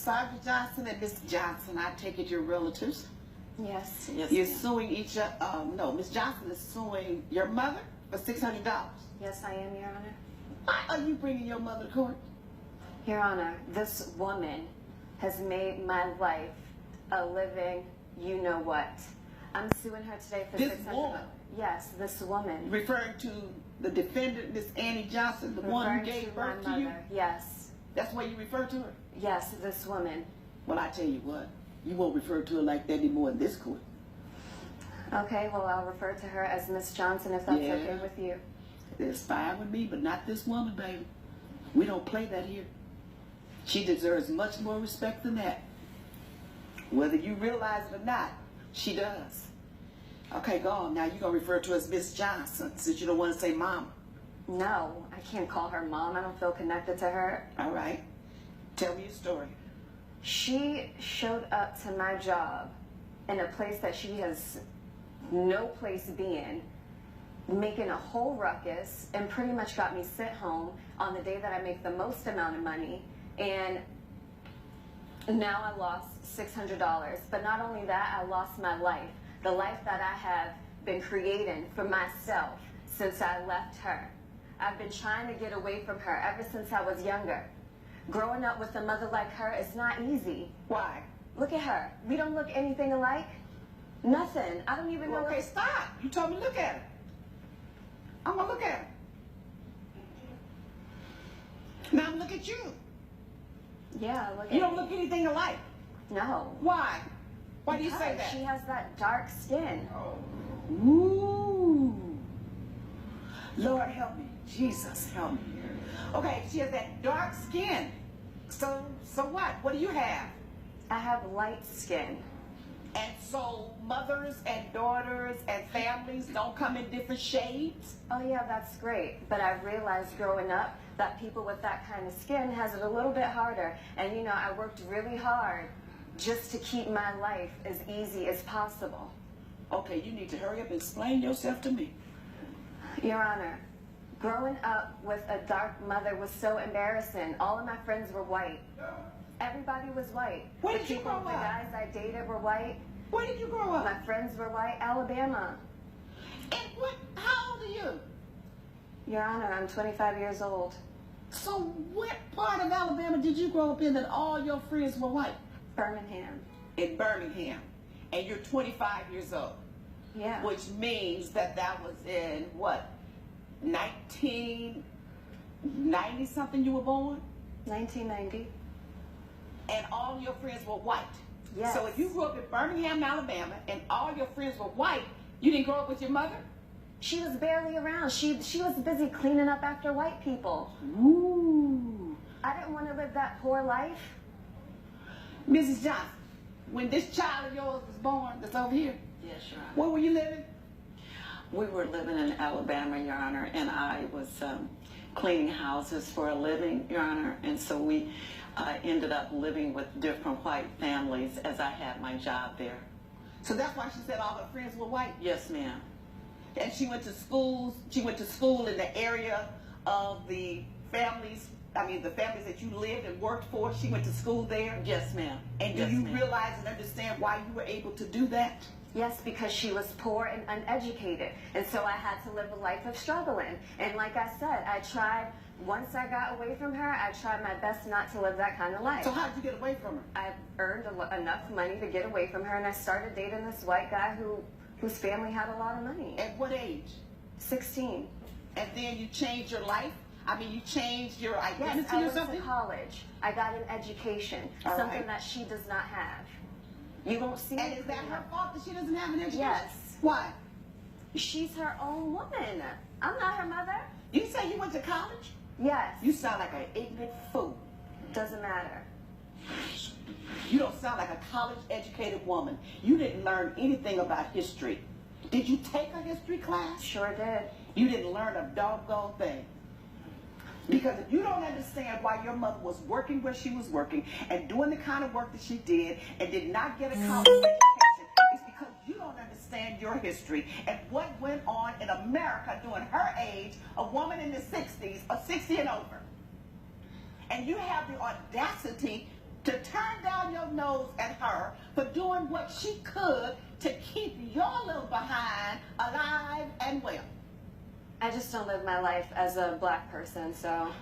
Sandra Johnson and Miss Johnson, I take it you're relatives. Yes. You're suing each other. No, Miss Johnson is suing your mother for $600. Yes, I am, Your Honor. Why are you bringing your mother to court? Your Honor, this woman has made my life a living you-know-what. I'm suing her today for This $600. woman? Yes, this woman. Referring to the defendant, Miss Annie Johnson, the one who gave birth to you? Yes. That's why you refer to her? Yes, this woman. Well, I tell you what, you won't refer to her like that anymore in this court. Okay, well, I'll refer to her as Miss Johnson if that's okay with you. It's fine with me, but not this woman, baby. We don't play that here. She deserves much more respect than that. Whether you realize it or not, she does. Okay, go on. Now you're going to refer to her as Miss Johnson since you don't want to say mama. No, I can't call her mom. I don't feel connected to her. All right. Tell me your story. She showed up to my job in a place that she has no place being, making a whole ruckus, and pretty much got me sent home on the day that I make the most amount of money. And now I lost $600. But not only that, I lost my life. The life that I have been creating for myself since I left her. I've been trying to get away from her ever since I was younger. Growing up with a mother like her is not easy. Why? Look at her. We don't look anything alike. Nothing. I don't even know. Okay, stop. You told me to look at her. I'm going to look at her. Now I'm look at you. Yeah, look at You don't look anything alike. No. Why? Why do you say Because that? she has that dark skin. Ooh. Lord help me. Jesus help me. Okay, she has that dark skin. So what? What do you have? I have light skin. And so mothers and daughters and families don't come in different shades? Oh yeah, that's great. But I realized growing up that people with that kind of skin has it a little bit harder. And you know, I worked really hard just to keep my life as easy as possible. Okay, you need to hurry up and explain yourself to me. Your Honor, growing up with a dark mother was so embarrassing. All of my friends were white. Everybody was white. Where The did you people, grow the up? guys I dated were white. Where did you grow up? My friends were white. Alabama. And what? How old are you? Your Honor, I'm 25 years old. So what part of Alabama did you grow up in that all your friends were white? Birmingham. In Birmingham. And you're 25 years old. Yeah. Which means that was in what? 1990 something you were born? 1990. And all your friends were white. Yes. So if you grew up in Birmingham, Alabama, and all your friends were white, you didn't grow up with your mother? She was barely around. She was busy cleaning up after white people. Ooh. I didn't want to live that poor life. Mrs. Johnson, when this child of yours was born, that's over here, Yes, Your Honor. where were you living? We were living in Alabama, Your Honor, and I was cleaning houses for a living, Your Honor, and so we ended up living with different white families as I had my job there. So that's why she said all her friends were white. Yes, ma'am. And she went to school in the area of the families, the families that you lived and worked for. She went to school there. Yes, ma'am. And do Yes, you ma'am. realize and understand why you were able to do that? Yes, because she was poor and uneducated. And so I had to live a life of struggling. And like I said, I tried, once I got away from her, I tried my best not to live that kind of life. So how did you get away from her? I earned enough money to get away from her, and I started dating this white guy whose family had a lot of money. At what age? 16. And then you changed your life? You changed your identity Yes, I or went something? to college. I got an education, All something right. that she does not have. You won't see And me is that clean her up. fault that she doesn't have an education? Yes. Why? She's her own woman. I'm not her mother. You say you went to college? Yes. You sound like an ignorant fool. Doesn't matter. You don't sound like a college-educated woman. You didn't learn anything about history. Did you take a history class? Sure did. You didn't learn a doggone thing. Because if you don't understand why your mother was working where she was working and doing the kind of work that she did and did not get a college education, it's because you don't understand your history and what went on in America during her age, a woman in the 60s or 60 and over. And you have the audacity to turn for doing what she could to keep your little behind alive and well. I just don't live my life as a black person, so